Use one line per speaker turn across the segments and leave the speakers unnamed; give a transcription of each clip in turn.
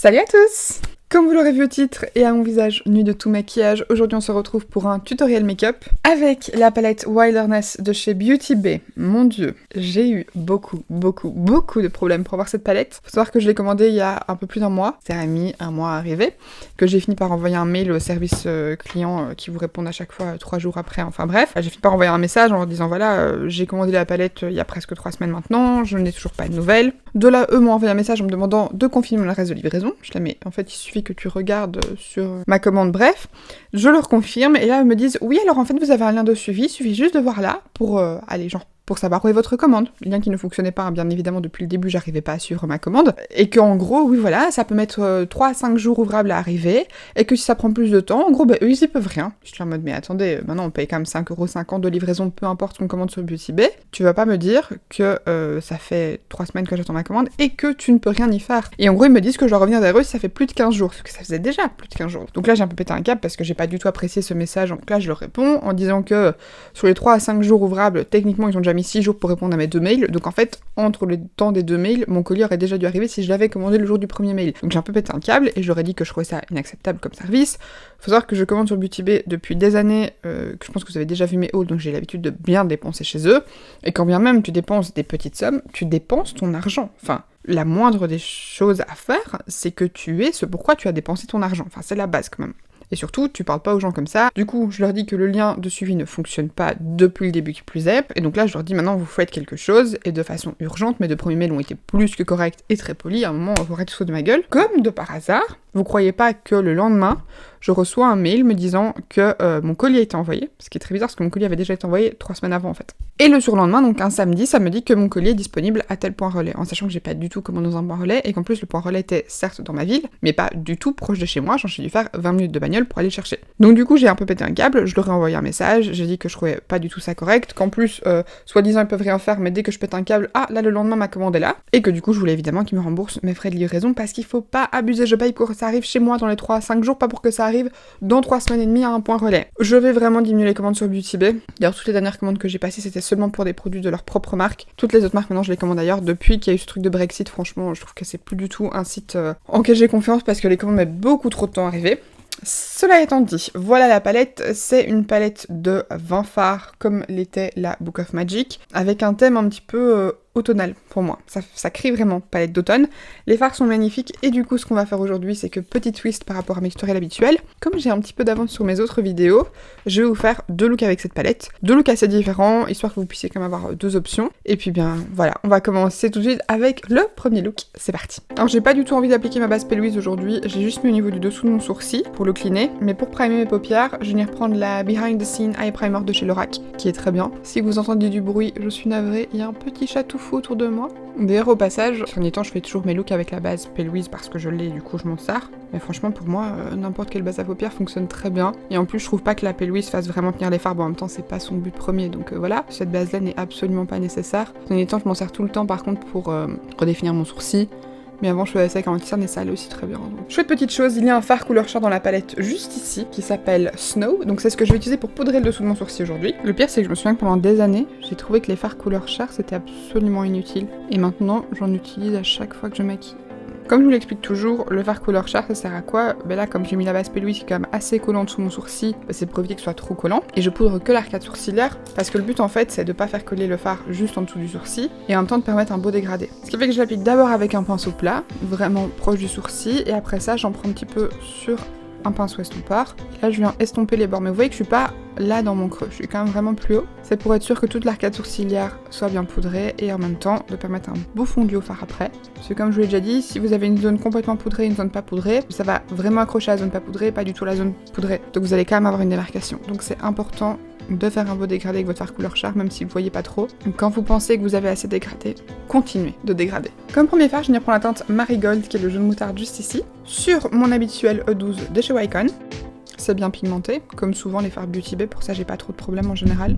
Salut à tous! Comme vous l'aurez vu au titre et à mon visage nu de tout maquillage, aujourd'hui on se retrouve pour un tutoriel make-up avec la palette Wilderness de chez Beauty Bay. Mon dieu, j'ai eu beaucoup de problèmes pour avoir cette palette. Faut savoir que je l'ai commandée il y a un peu plus d'un mois, ça a mis un mois à arriver, que j'ai fini par envoyer un mail au service client qui vous répondent à chaque fois 3 jours après, enfin bref. J'ai fini par envoyer un message en leur disant voilà, j'ai commandé la palette il y a presque 3 semaines maintenant, je n'ai toujours pas de nouvelles. De là, eux m'ont envoyé un message en me demandant de confirmer le reste de livraison. Je la mets, en fait il suffit que tu regardes sur ma commande, bref. Je leur confirme et là ils me disent oui alors en fait vous avez un lien de suivi, il suffit juste de voir là pour aller genre pour savoir où est votre commande. Lien qui ne fonctionnait pas, bien évidemment, depuis le début, j'arrivais pas à suivre ma commande. Et qu'en gros, oui, voilà, ça peut mettre 3 à 5 jours ouvrables à arriver. Et que si ça prend plus de temps, en gros, eux, ils y peuvent rien. Je suis en mode, mais attendez, maintenant, on paye quand même 5,50€ de livraison, peu importe qu'on commande sur Beauty Bay. Tu vas pas me dire que ça fait 3 semaines que j'attends ma commande et que tu ne peux rien y faire. Et en gros, ils me disent que je dois revenir vers eux si ça fait plus de 15 jours. Parce que ça faisait déjà plus de 15 jours. Donc là, j'ai un peu pété un câble parce que j'ai pas du tout apprécié ce message. Donc là, je leur réponds en disant que sur les 3 à 5 jours ouvrables, techniquement, ils ont déjà mis 6 jours pour répondre à mes 2 mails, donc en fait, entre le temps des 2 mails, mon colis aurait déjà dû arriver si je l'avais commandé le jour du premier mail. Donc j'ai un peu pété un câble, et je leur ai dit que je trouvais ça inacceptable comme service. Faut savoir que je commande sur Beauty Bay depuis des années, que je pense que vous avez déjà vu mes hauls, donc j'ai l'habitude de bien dépenser chez eux, et quand bien même tu dépenses des petites sommes, tu dépenses ton argent. Enfin, la moindre des choses à faire, c'est que tu aies ce pourquoi tu as dépensé ton argent. Enfin, c'est la base quand même. Et surtout, tu parles pas aux gens comme ça. Du coup, je leur dis que le lien de suivi ne fonctionne pas depuis le début qui plus est. Et donc là, je leur dis maintenant, vous faites quelque chose, et de façon urgente. Mes 2 premiers mails ont été plus que corrects et très polis. À un moment, vous arrêtez tout de ma gueule. Comme de par hasard, vous croyez pas que le lendemain, je reçois un mail me disant que mon colis a été envoyé. Ce qui est très bizarre, parce que mon colis avait déjà été envoyé 3 semaines avant, en fait. Et le surlendemain, donc un samedi, ça me dit que mon colis est disponible à tel point relais. En sachant que j'ai pas du tout commandé dans un point relais, et qu'en plus, le point relais était certes dans ma ville, mais pas du tout proche de chez moi. J'ai dû faire 20 minutes de bagnole pour aller le chercher. Donc du coup, j'ai un peu pété un câble, je leur ai envoyé un message, j'ai dit que je trouvais pas du tout ça correct, qu'en plus, soi-disant, ils peuvent rien faire, mais dès que je pète un câble, ah, là, le lendemain, ma commande est là. Et que du coup, je voulais évidemment qu'ils me remboursent mes frais de livraison, parce qu'il faut pas abuser, je paye pour que ça arrive chez moi dans les 3 à 5 jours, pas pour que ça arrive dans 3 semaines et demie à un point relais. Je vais vraiment diminuer les commandes sur Beauty Bay. D'ailleurs, toutes les dernières commandes que j'ai passées, c'était seulement pour des produits de leur propre marque. Toutes les autres marques, maintenant, je les commande ailleurs. Depuis qu'il y a eu ce truc de Brexit, franchement, je trouve que c'est plus du tout un site en lequel j'ai confiance, parce que les commandes mettent beaucoup trop de temps à arriver. Cela étant dit, voilà la palette, c'est une palette de 20 fards comme l'était la Book of Magic, avec un thème un petit peu automnal pour moi. Ça crie vraiment palette d'automne. Les fards sont magnifiques et du coup ce qu'on va faire aujourd'hui c'est que petit twist par rapport à mes tutoriels habituels, comme j'ai un petit peu d'avance sur mes autres vidéos, je vais vous faire 2 looks avec cette palette, 2 looks assez différents, histoire que vous puissiez quand même avoir 2 options. Et puis bien voilà, on va commencer tout de suite avec le premier look, c'est parti. Alors j'ai pas du tout envie d'appliquer ma base P. Louise aujourd'hui, j'ai juste mis au niveau du dessous de mon sourcil pour le cleaner, mais pour primer mes paupières, je viens reprendre la Behind the Scene Eye Primer de chez Lorac, qui est très bien. Si vous entendez du bruit, je suis navrée, il y a un petit chat tout fou autour de moi. D'ailleurs au passage, ces derniers temps je fais toujours mes looks avec la base P. Louise parce que je l'ai, du coup je m'en sers. Mais franchement pour moi, n'importe quelle base à paupières fonctionne très bien. Et en plus je trouve pas que la P. Louise fasse vraiment tenir les fards, bon, en même temps c'est pas son but premier, donc voilà. Cette base là n'est absolument pas nécessaire. Ces derniers temps je m'en sers tout le temps par contre pour redéfinir mon sourcil. Mais avant je faisais ça avec un anti-cerne et ça allait aussi très bien. Donc. Chouette petite chose, il y a un fard couleur char dans la palette juste ici, qui s'appelle Snow, donc c'est ce que je vais utiliser pour poudrer le dessous de mon sourcil aujourd'hui. Le pire c'est que je me souviens que pendant des années, j'ai trouvé que les fards couleur char c'était absolument inutile. Et maintenant j'en utilise à chaque fois que je maquille. Comme je vous l'explique toujours, le fard couleur char ça sert à quoi? Ben là comme j'ai mis la base P. Louise qui est quand même assez collante sous mon sourcil, ben c'est pour éviter que ce soit trop collant. Et je poudre que l'arcade sourcilière parce que le but en fait c'est de pas faire coller le fard juste en dessous du sourcil et en même temps de permettre un beau dégradé. Ce qui fait que je l'applique d'abord avec un pinceau plat, vraiment proche du sourcil, et après ça j'en prends un petit peu sur un pinceau estompeur. Là je viens estomper les bords, mais vous voyez que je suis pas là dans mon creux, je suis quand même vraiment plus haut. C'est pour être sûr que toute l'arcade sourcilière soit bien poudrée et en même temps de permettre un beau fondu au fard après. Parce que comme je vous l'ai déjà dit, si vous avez une zone complètement poudrée et une zone pas poudrée, ça va vraiment accrocher à la zone pas poudrée, pas du tout la zone poudrée. Donc vous allez quand même avoir une démarcation. Donc c'est important de faire un beau dégradé avec votre fard couleur char, même si vous voyez pas trop. Donc quand vous pensez que vous avez assez dégradé, continuez de dégrader. Comme premier fard, je viens prendre la teinte Marigold, qui est le jaune moutarde juste ici, sur mon habituel E12 de chez Wycon. C'est bien pigmenté, comme souvent les fards Beauty Bay, pour ça j'ai pas trop de problèmes en général.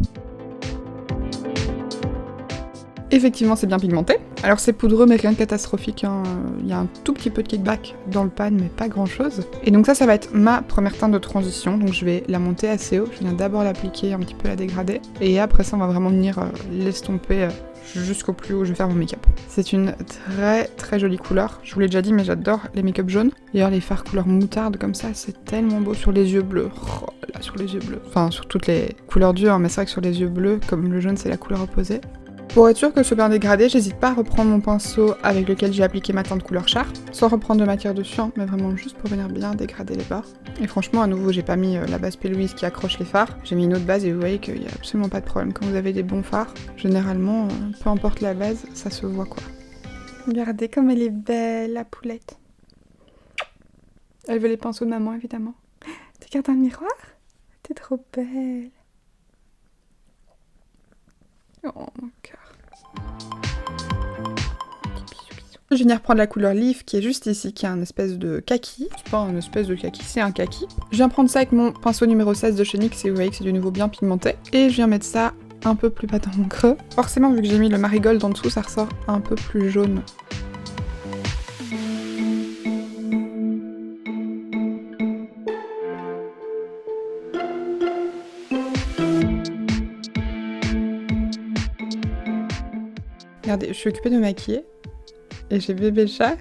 Effectivement, c'est bien pigmenté. Alors c'est poudreux, mais rien de catastrophique, hein. Il y a un tout petit peu de kickback dans le pan, mais pas grand chose. Et donc ça va être ma première teinte de transition, donc je vais la monter assez haut. Je viens d'abord l'appliquer, un petit peu la dégrader, et après ça on va vraiment venir l'estomper jusqu'au plus haut, je vais faire mon make-up. C'est une très très jolie couleur, je vous l'ai déjà dit, mais j'adore les make-up jaunes. D'ailleurs les fards couleur moutarde comme ça, c'est tellement beau sur les yeux bleus. Oh, là sur les yeux bleus. Enfin sur toutes les couleurs d'yeux, hein, mais c'est vrai que sur les yeux bleus, comme le jaune c'est la couleur opposée. Pour être sûr que ce soit bien dégradé, j'hésite pas à reprendre mon pinceau avec lequel j'ai appliqué ma teinte couleur char, sans reprendre de matière dessus, hein, mais vraiment juste pour venir bien dégrader les bords. Et franchement, à nouveau, j'ai pas mis la base P. Louise qui accroche les fards, j'ai mis une autre base et vous voyez qu'il y a absolument pas de problème. Quand vous avez des bons fards, généralement, peu importe la base, ça se voit quoi. Regardez comme elle est belle, la poulette. Elle veut les pinceaux de maman, évidemment. Tu regardes dans le miroir? T'es trop belle. Oh mon cœur. Je vais venir prendre la couleur Leaf qui est juste ici, qui est un espèce de kaki. C'est pas un espèce de kaki, c'est un kaki. Je viens prendre ça avec mon pinceau numéro 16 de chez NYX et vous voyez que c'est de nouveau bien pigmenté. Et je viens mettre ça un peu plus bas dans mon creux. Forcément, vu que j'ai mis le marigold en dessous, ça ressort un peu plus jaune. Regardez, je suis occupée de me maquiller et j'ai bébé chat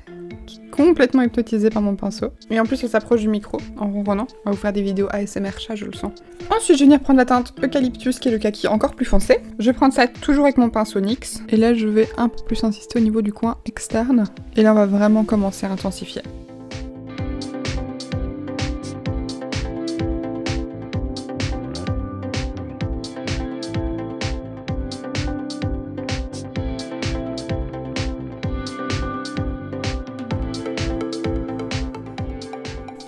qui est complètement hypnotisé par mon pinceau. Et en plus, elle s'approche du micro en ronronnant. On va vous faire des vidéos ASMR chat, je le sens. Ensuite, je vais venir prendre la teinte Eucalyptus qui est le kaki encore plus foncé. Je vais prendre ça toujours avec mon pinceau NYX. Et là, je vais un peu plus insister au niveau du coin externe. Et là, on va vraiment commencer à intensifier.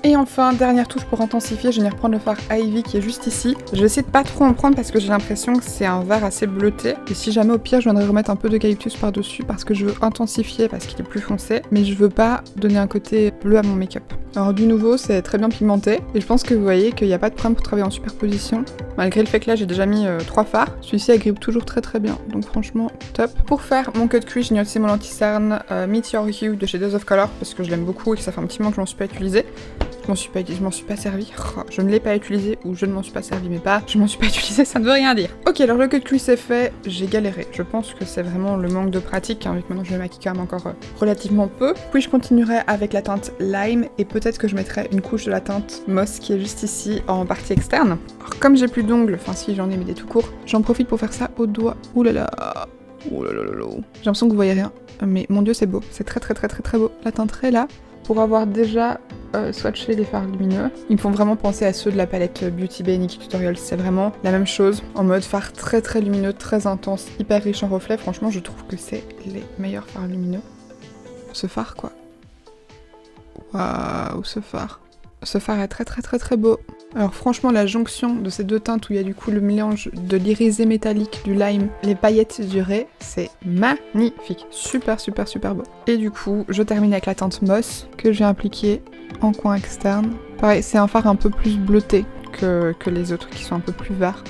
Et enfin, dernière touche pour intensifier, je vais venir prendre le fard Ivy qui est juste ici. Je vais essayer de pas trop en prendre parce que j'ai l'impression que c'est un vert assez bleuté. Et si jamais au pire, je viendrai remettre un peu d'eucalyptus par-dessus parce que je veux intensifier parce qu'il est plus foncé. Mais je veux pas donner un côté bleu à mon make-up. Alors du nouveau, c'est très bien pigmenté. Et je pense que vous voyez qu'il n'y a pas de problème pour travailler en superposition. Malgré le fait que là, j'ai déjà mis 3 fards. Celui-ci agrippe toujours très très bien. Donc franchement, top. Pour faire mon cut crease, j'ai utilisé mon anti-cerne Meteor Hue de chez Dose of Color parce que je l'aime beaucoup et que ça fait un petit moment que je m'en suis pas utilisé. Je m'en suis pas servi. Oh, je ne l'ai pas utilisé ou je ne m'en suis pas servi, mais pas je m'en suis pas utilisé, ça ne veut rien dire. Ok, alors le cut crease est fait, j'ai galéré. Je pense que c'est vraiment le manque de pratique, hein, vu que maintenant je me maquille quand même encore relativement peu. Puis je continuerai avec la teinte Lime et peut-être que je mettrai une couche de la teinte Moss qui est juste ici en partie externe. Alors comme j'ai plus d'ongles, enfin si j'en ai mais des tout courts, j'en profite pour faire ça au doigt. Ouh là là. Ouh là là là là. J'ai l'impression que vous voyez rien, mais mon dieu c'est beau. C'est très très très très très beau. La teinte est là. Pour avoir déjà swatché les fards lumineux, ils me font vraiment penser à ceux de la palette Beauty Bay Nikkie Tutorials. C'est vraiment la même chose, en mode fard très très lumineux, très intense, hyper riche en reflets. Franchement, je trouve que c'est les meilleurs fards lumineux. Ce fard, quoi. Waouh, ce fard. Ce fard est très très très très beau. Alors franchement, la jonction de ces deux teintes où il y a du coup le mélange de l'irisé métallique, du lime, les paillettes durées, c'est magnifique. Super super super beau. Et du coup, je termine avec la teinte Moss que j'ai appliquée en coin externe. Pareil, c'est un fard un peu plus bleuté que les autres qui sont un peu plus verts.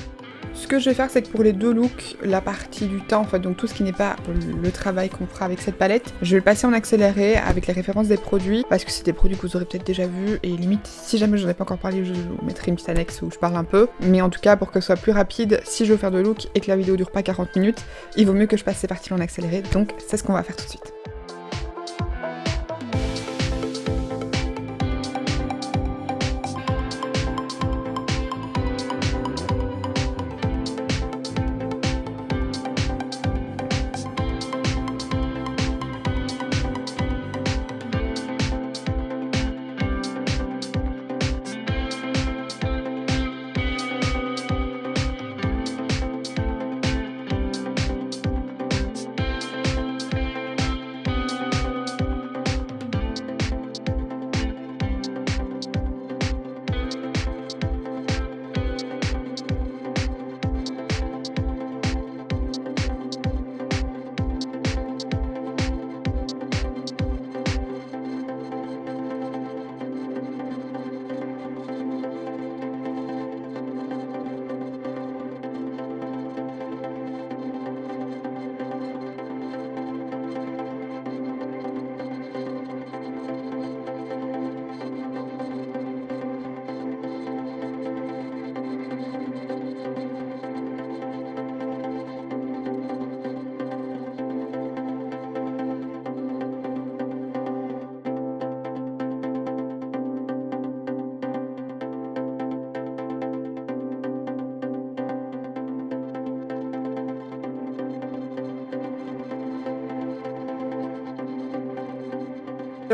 Ce que je vais faire, c'est que pour les deux looks, la partie du temps, en fait, donc tout ce qui n'est pas le travail qu'on fera avec cette palette, je vais le passer en accéléré avec les références des produits, parce que c'est des produits que vous aurez peut-être déjà vus, et limite, si jamais je n'en ai pas encore parlé, je vous mettrai une petite annexe où je parle un peu. Mais en tout cas, pour que ce soit plus rapide, si je veux faire de look et que la vidéo dure pas 40 minutes, il vaut mieux que je passe ces parties-là en accéléré, donc c'est ce qu'on va faire tout de suite.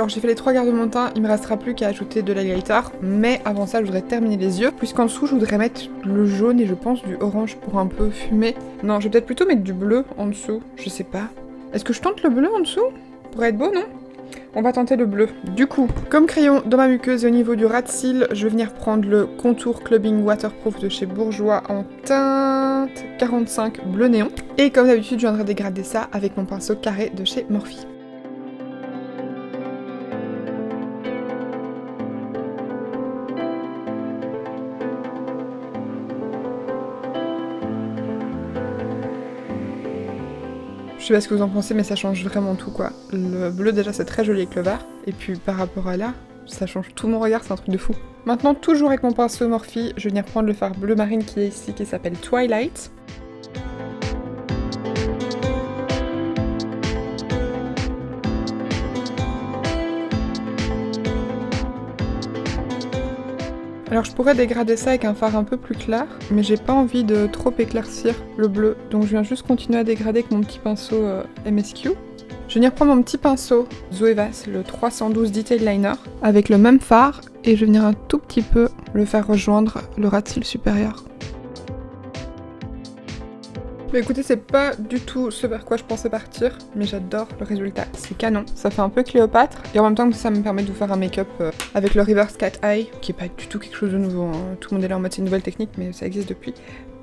Alors j'ai fait les 3 quarts de mon teint, il me restera plus qu'à ajouter de l'highlighter, mais avant ça je voudrais terminer les yeux, puisqu'en dessous je voudrais mettre le jaune et je pense du orange pour un peu fumer. Non, je vais peut-être plutôt mettre du bleu en dessous, je sais pas. Est-ce que je tente le bleu en dessous? Pourrait être beau, non? On va tenter le bleu. Du coup, comme crayon dans ma muqueuse et au niveau du ras de cils, je vais venir prendre le Contour Clubbing Waterproof de chez Bourjois en teinte 45 bleu néon. Et comme d'habitude, je viendrai dégrader ça avec mon pinceau carré de chez Morphe. Je sais pas ce que vous en pensez, mais ça change vraiment tout, quoi. Le bleu, déjà, c'est très joli avec le vert. Et puis, par rapport à là, ça change tout mon regard, c'est un truc de fou. Maintenant, toujours avec mon pinceau Morphe, je vais venir prendre le fard bleu marine qui est ici, qui s'appelle Twilight. Alors je pourrais dégrader ça avec un fard un peu plus clair, mais j'ai pas envie de trop éclaircir le bleu, donc je viens juste continuer à dégrader avec mon petit pinceau MSQ. Je vais venir prendre mon petit pinceau Zoevas, le 312 Detail Liner, avec le même fard, et je vais venir un tout petit peu le faire rejoindre le ras de cils supérieur. Mais écoutez, c'est pas du tout ce vers quoi je pensais partir, mais j'adore le résultat, c'est canon. Ça fait un peu Cléopâtre, et en même temps ça me permet de vous faire un make-up avec le Reverse Cat Eye, qui est pas du tout quelque chose de nouveau, hein. Tout le monde est là en mode c'est une nouvelle technique, mais ça existe depuis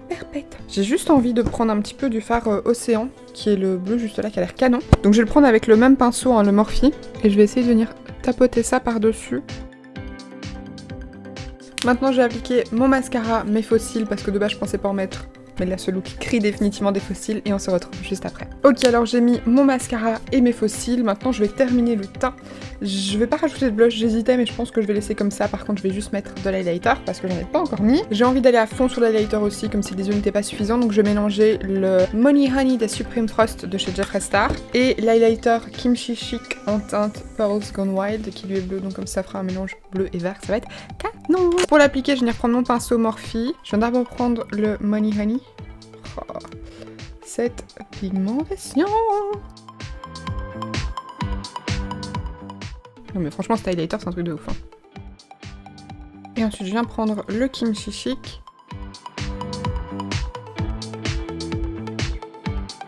perpète. J'ai juste envie de prendre un petit peu du fard Océan, qui est le bleu juste là, qui a l'air canon. Donc je vais le prendre avec le même pinceau, hein, le Morphe, et je vais essayer de venir tapoter ça par-dessus. Maintenant je vais appliquer mon mascara, mes faux cils, parce que de base je pensais pas en mettre. Mais là, ce look crie définitivement des faux cils et on se retrouve juste après. Ok, alors j'ai mis mon mascara et mes faux cils. Maintenant, je vais terminer le teint. Je vais pas rajouter de blush, j'hésitais, mais je pense que je vais laisser comme ça. Par contre, je vais juste mettre de l'highlighter parce que j'en ai pas encore mis. J'ai envie d'aller à fond sur l'highlighter aussi, comme si les yeux n'étaient pas suffisants. Donc, je vais mélanger le Money Honey des Supreme Trust de chez Jeffree Star et l'highlighter Kimchi Chic en teinte Pearls Gone Wild qui lui est bleu. Donc, comme ça fera un mélange bleu et vert, ça va être canon. Pour l'appliquer, je vais venir prendre mon pinceau Morphe. Je viens d'abord prendre le Money Honey. Oh, cette pigmentation. Non mais franchement cet highlighter c'est un truc de ouf, hein. Et ensuite je viens prendre le Kimchi Chic.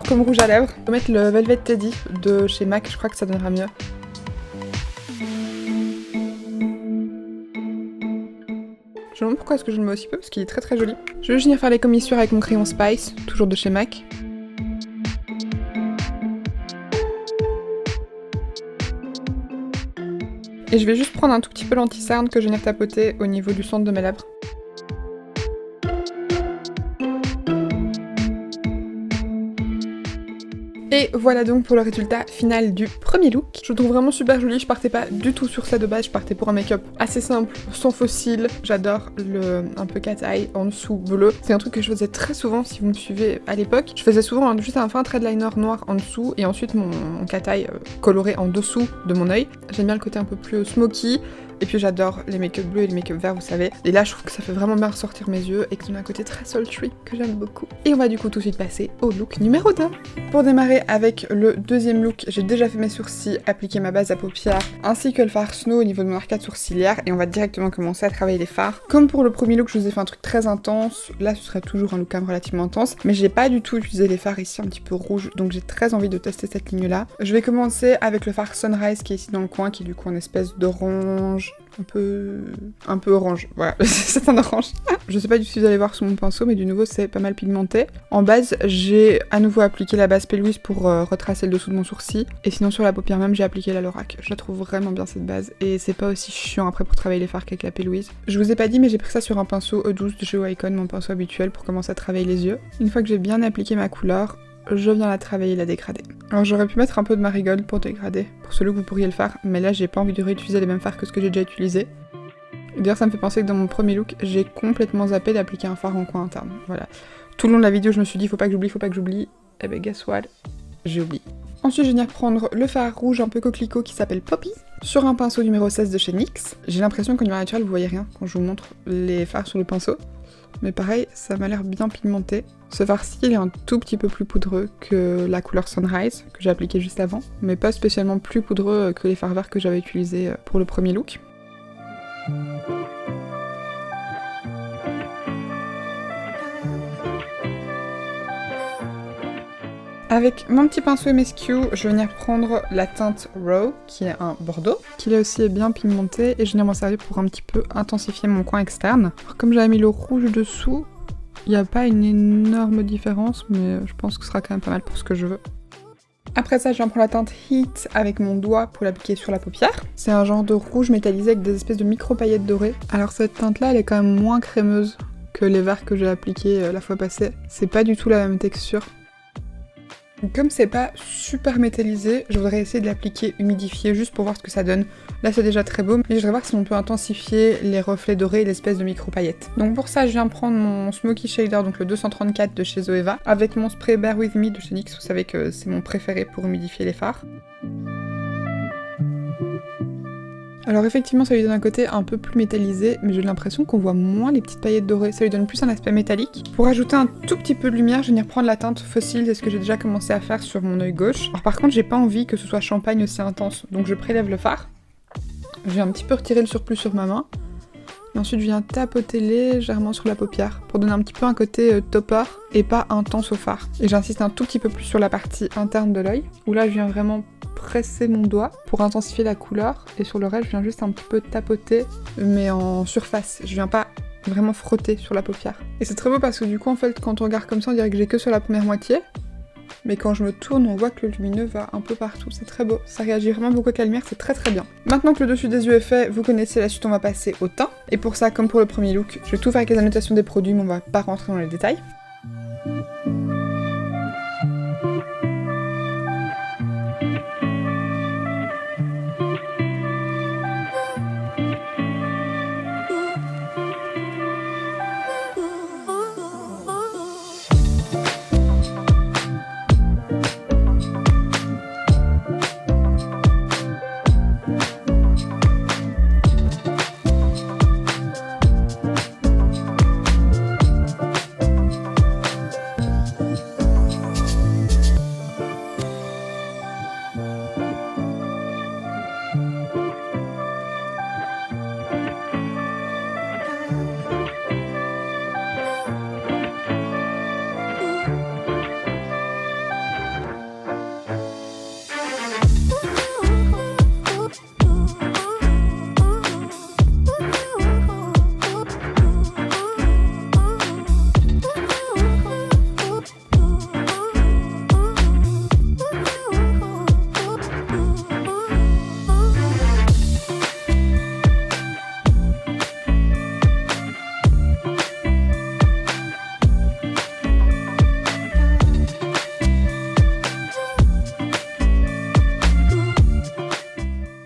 Comme rouge à lèvres, je vais mettre le Velvet Teddy de chez MAC, je crois que ça donnera mieux. Je me demande pourquoi est-ce que je le mets aussi peu, parce qu'il est très très joli. Je vais venir faire les commissures avec mon crayon Spice, toujours de chez MAC. Et je vais juste prendre un tout petit peu l'anti-cerne que je vais venir tapoter au niveau du centre de mes lèvres. Et voilà donc pour le résultat final du premier look. Je le trouve vraiment super joli, je partais pas du tout sur ça de base, je partais pour un make-up assez simple, sans faux cils. J'adore le un peu cat eye en dessous bleu. C'est un truc que je faisais très souvent si vous me suivez à l'époque. Je faisais souvent juste un fin trait de liner noir en dessous et ensuite mon cat eye coloré en dessous de mon œil. J'aime bien le côté un peu plus smoky. Et puis j'adore les make-up bleus et les make-up verts, vous savez. Et là, je trouve que ça fait vraiment bien ressortir mes yeux et que ça a un côté très sultry que j'aime beaucoup. Et on va du coup tout de suite passer au look numéro 2. Pour démarrer avec le deuxième look, j'ai déjà fait mes sourcils, appliqué ma base à paupières, ainsi que le fard Snow au niveau de mon arcade sourcilière. Et on va directement commencer à travailler les fards. Comme pour le premier look, je vous ai fait un truc très intense. Là, ce sera toujours un look quand même relativement intense. Mais j'ai pas du tout utilisé les fards ici un petit peu rouges. Donc j'ai très envie de tester cette ligne-là. Je vais commencer avec le fard Sunrise qui est ici dans le coin, qui est du coup une espèce d'orange. Un peu orange, voilà, c'est un orange. Je sais pas du tout si vous allez voir sous mon pinceau, mais du nouveau c'est pas mal pigmenté. En base, j'ai à nouveau appliqué la base P. Louise pour retracer le dessous de mon sourcil. Et sinon sur la paupière même, j'ai appliqué la Lorac. Je la trouve vraiment bien cette base. Et c'est pas aussi chiant après pour travailler les fards qu'avec la P. Louise. Je vous ai pas dit, mais j'ai pris ça sur un pinceau E12 de chez Wacom, mon pinceau habituel, pour commencer à travailler les yeux. Une fois que j'ai bien appliqué ma couleur, je viens la travailler et la dégrader. Alors j'aurais pu mettre un peu de Marigold pour dégrader, pour ce look vous pourriez le faire, mais là j'ai pas envie de réutiliser les mêmes fards que ce que j'ai déjà utilisé. D'ailleurs ça me fait penser que dans mon premier look, j'ai complètement zappé d'appliquer un fard en coin interne, voilà. Tout le long de la vidéo je me suis dit faut pas que j'oublie, et ben guess what, j'ai oublié. Ensuite je vais venir prendre le fard rouge un peu coquelicot qui s'appelle Poppy. sur un pinceau numéro 16 de chez NYX. J'ai l'impression qu'en lumière naturelle, vous voyez rien quand je vous montre les fards sur le pinceau. Mais pareil, ça m'a l'air bien pigmenté. Ce fard-ci, il est un tout petit peu plus poudreux que la couleur Sunrise, que j'ai appliquée juste avant, mais pas spécialement plus poudreux que les fards verts que j'avais utilisés pour le premier look. Avec mon petit pinceau MSQ, je vais venir prendre la teinte Raw, qui est un bordeaux, qui là aussi est bien pigmenté, et je viens m'en servir pour un petit peu intensifier mon coin externe. Alors, comme j'avais mis le rouge dessous, il n'y a pas une énorme différence, mais je pense que ce sera quand même pas mal pour ce que je veux. Après ça, je viens prendre la teinte Heat avec mon doigt pour l'appliquer sur la paupière. C'est un genre de rouge métallisé avec des espèces de micro-paillettes dorées. Alors cette teinte-là, elle est quand même moins crémeuse que les verts que j'ai appliqués la fois passée. C'est pas du tout la même texture. Comme c'est pas super métallisé, je voudrais essayer de l'appliquer humidifié juste pour voir ce que ça donne. Là c'est déjà très beau, mais je voudrais voir si on peut intensifier les reflets dorés et l'espèce de micro-paillettes. Donc pour ça, je viens prendre mon Smoky Shader, donc le 234 de chez Zoeva, avec mon spray Bear With Me de chez NYX, vous savez que c'est mon préféré pour humidifier les fards. Alors effectivement ça lui donne un côté un peu plus métallisé, mais j'ai l'impression qu'on voit moins les petites paillettes dorées, ça lui donne plus un aspect métallique. Pour ajouter un tout petit peu de lumière, je vais venir prendre la teinte Fossil, c'est ce que j'ai déjà commencé à faire sur mon œil gauche. Alors par contre j'ai pas envie que ce soit champagne aussi intense, donc je prélève le fard. Je vais un petit peu retirer le surplus sur ma main, et ensuite je viens tapoter légèrement sur la paupière, pour donner un petit peu un côté topper, et pas intense au fard. Et j'insiste un tout petit peu plus sur la partie interne de l'œil, où là je viens vraiment presser mon doigt pour intensifier la couleur, et sur le reste je viens juste un petit peu tapoter, mais en surface, je viens pas vraiment frotter sur la paupière. Et c'est très beau parce que du coup en fait quand on regarde comme ça on dirait que j'ai que sur la première moitié, mais quand je me tourne on voit que le lumineux va un peu partout, c'est très beau, ça réagit vraiment beaucoup avec la lumière, c'est très très bien. Maintenant que le dessus des yeux est fait, vous connaissez la suite, on va passer au teint, et pour ça comme pour le premier look, je vais tout faire avec les annotations des produits mais on va pas rentrer dans les détails.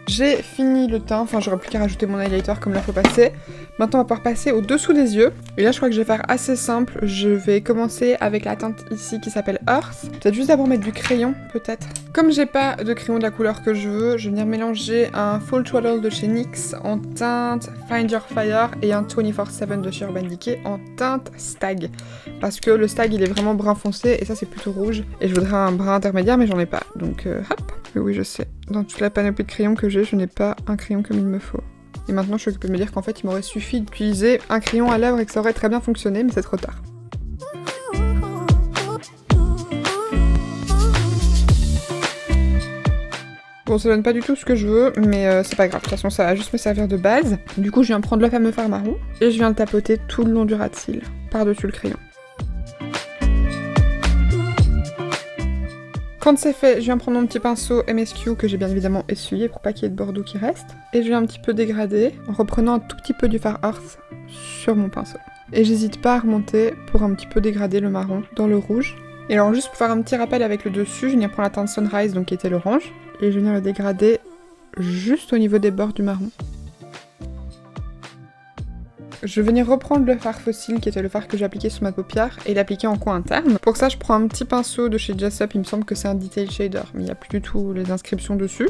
J'ai fini le teint, enfin j'aurais plus qu'à rajouter mon highlighter comme la fois passée. Maintenant on va pouvoir passer au dessous des yeux. Et là je crois que je vais faire assez simple. Je vais commencer avec la teinte ici qui s'appelle Earth. Peut-être juste d'abord mettre du crayon, peut-être. Comme j'ai pas de crayon de la couleur que je veux, je vais venir mélanger un Fall Twaddle de chez NYX en teinte Find Your Fire et un 24/7 de chez Urban Decay en teinte Stag. Parce que le Stag il est vraiment brun foncé et ça c'est plutôt rouge. Et je voudrais un brun intermédiaire mais j'en ai pas. Donc hop. Oui je sais. Dans toute la panoplie de crayons que j'ai, je n'ai pas un crayon comme il me faut. Et maintenant je suis occupée de me dire qu'en fait il m'aurait suffi d'utiliser un crayon à lèvres et que ça aurait très bien fonctionné, mais c'est trop tard. Bon, ça donne pas du tout ce que je veux, mais c'est pas grave, de toute façon ça va juste me servir de base. Du coup je viens prendre le fameux fard marron, et je viens le tapoter tout le long du ras de cils, par-dessus le crayon. Quand c'est fait, je viens prendre mon petit pinceau MSQ que j'ai bien évidemment essuyé pour pas qu'il y ait de bordeaux qui reste. Et je viens un petit peu dégrader en reprenant un tout petit peu du fard Earth sur mon pinceau. Et j'hésite pas à remonter pour un petit peu dégrader le marron dans le rouge. Et alors juste pour faire un petit rappel avec le dessus, je viens prendre la teinte Sunrise, donc qui était l'orange. Et je viens le dégrader juste au niveau des bords du marron. Je vais venir reprendre le fard Fossil, qui était le fard que j'ai appliqué sur ma paupière, et l'appliquer en coin interne. Pour ça, je prends un petit pinceau de chez Jessup, il me semble que c'est un Detail Shader, mais il n'y a plus du tout les inscriptions dessus.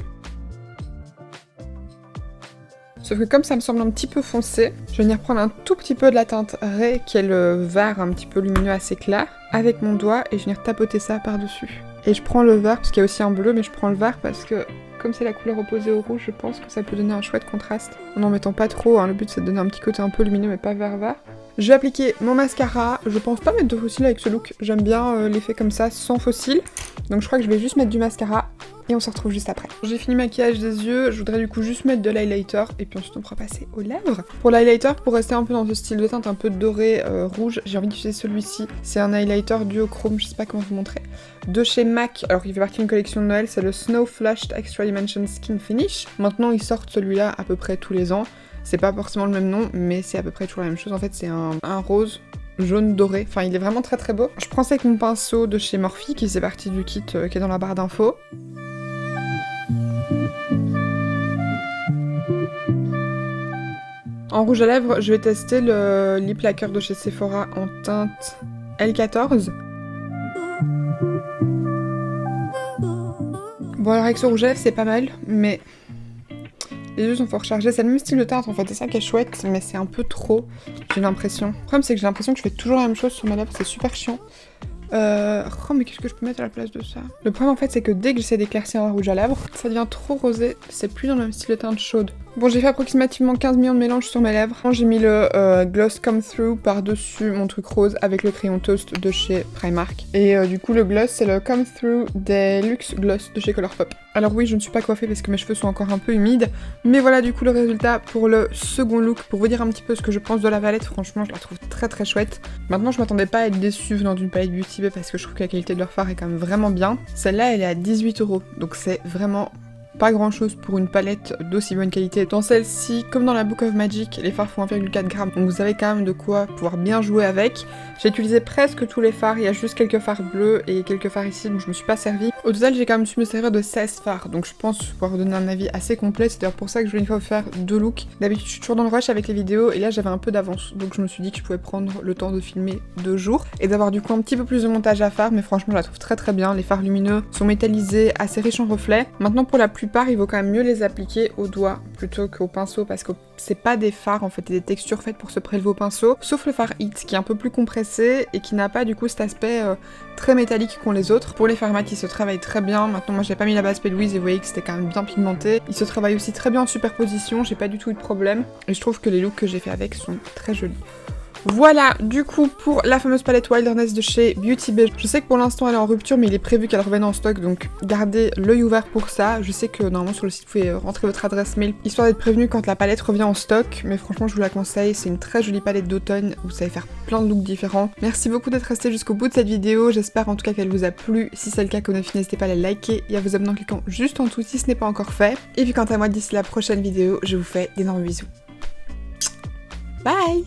Sauf que comme ça me semble un petit peu foncé, je vais venir prendre un tout petit peu de la teinte Ray, qui est le vert un petit peu lumineux assez clair, avec mon doigt et je vais venir tapoter ça par-dessus. Et je prends le vert, parce qu'il y a aussi un bleu, mais je prends le vert parce que comme c'est la couleur opposée au rouge, je pense que ça peut donner un chouette contraste. En n'en mettant pas trop, hein, le but c'est de donner un petit côté un peu lumineux mais pas vert-vert. Je vais appliquer mon mascara, je pense pas mettre de faux cils avec ce look, j'aime bien l'effet comme ça, sans faux cils. Donc je crois que je vais juste mettre du mascara et on se retrouve juste après. J'ai fini le maquillage des yeux, je voudrais du coup juste mettre de l'highlighter et puis ensuite on pourra passer aux lèvres. Pour l'highlighter, pour rester un peu dans ce style de teinte un peu doré, rouge, j'ai envie d'utiliser celui-ci. C'est un highlighter duochrome, je sais pas comment vous montrer, de chez MAC. Alors il fait partie d'une collection de Noël, c'est le Snow Flushed Extra Dimension Skin Finish. Maintenant ils sortent celui-là à peu près tous les ans. C'est pas forcément le même nom, mais c'est à peu près toujours la même chose. En fait, c'est un rose jaune doré. Enfin, il est vraiment très très beau. Je prends ça avec mon pinceau de chez Morphe, qui faisait partie du kit qui est dans la barre d'infos. En rouge à lèvres, je vais tester le lip lacquer de chez Sephora en teinte L14. Bon, alors avec ce rouge à lèvres, c'est pas mal, mais les yeux sont fort chargés, c'est le même style de teinte en fait, c'est ça qui est chouette, mais c'est un peu trop, j'ai l'impression. Le problème c'est que j'ai l'impression que je fais toujours la même chose sur mes lèvres, c'est super chiant. Oh mais qu'est-ce que je peux mettre à la place de ça? Le problème en fait c'est que dès que j'essaie d'éclaircir un rouge à lèvres, ça devient trop rosé, c'est plus dans le même style de teinte chaude. Bon, j'ai fait approximativement 15 millions de mélanges sur mes lèvres. J'ai mis le Gloss Come Through par-dessus mon truc rose avec le crayon Toast de chez Primark. Et du coup, le gloss, c'est le Come Through Deluxe Gloss de chez Colourpop. Alors oui, je ne suis pas coiffée parce que mes cheveux sont encore un peu humides. Mais voilà du coup le résultat pour le second look. Pour vous dire un petit peu ce que je pense de la palette, franchement, je la trouve très très chouette. Maintenant, je m'attendais pas à être déçue venant d'une palette Beauty Bay parce que je trouve que la qualité de leur fard est quand même vraiment bien. Celle-là, elle est à 18 €. Donc c'est vraiment pas grand chose pour une palette d'aussi bonne qualité. Dans celle-ci, comme dans la Book of Magic, les fards font 1,4 g, donc vous avez quand même de quoi pouvoir bien jouer avec. J'ai utilisé presque tous les fards, il y a juste quelques fards bleus et quelques fards ici, donc je me suis pas servie. Au total, j'ai quand même su me servir de 16 fards, donc je pense pouvoir vous donner un avis assez complet. C'est d'ailleurs pour ça que je voulais une fois vous faire 2 looks. D'habitude, je suis toujours dans le rush avec les vidéos, et là j'avais un peu d'avance, donc je me suis dit que je pouvais prendre le temps de filmer 2 jours, et d'avoir du coup un petit peu plus de montage à faire, mais franchement je la trouve très très bien. Les fards lumineux sont métallisés, assez riches en reflets. Maintenant pour la plupart, il vaut quand même mieux les appliquer au doigt plutôt qu'au pinceau parce que c'est pas des fards en fait, des textures faites pour se prélever au pinceau, sauf le fard Hit qui est un peu plus compressé et qui n'a pas du coup cet aspect très métallique qu'ont les autres. Pour les fards mat, ils se travaillent très bien. Maintenant moi j'ai pas mis la base P-Louise et vous voyez que c'était quand même bien pigmenté. Ils se travaillent aussi très bien en superposition, j'ai pas du tout eu de problème et je trouve que les looks que j'ai fait avec sont très jolis. Voilà, du coup, pour la fameuse palette Wilderness de chez Beauty Bay. Je sais que pour l'instant elle est en rupture, mais il est prévu qu'elle revienne en stock, donc gardez l'œil ouvert pour ça. Je sais que normalement sur le site vous pouvez rentrer votre adresse mail, histoire d'être prévenu quand la palette revient en stock, mais franchement je vous la conseille, c'est une très jolie palette d'automne, vous savez faire plein de looks différents. Merci beaucoup d'être resté jusqu'au bout de cette vidéo, j'espère en tout cas qu'elle vous a plu. Si c'est le cas, comme d'habitude, n'hésitez pas à la liker et à vous abonner en cliquant juste en dessous si ce n'est pas encore fait. Et puis quant à moi, d'ici la prochaine vidéo, je vous fais d'énormes bisous. Bye!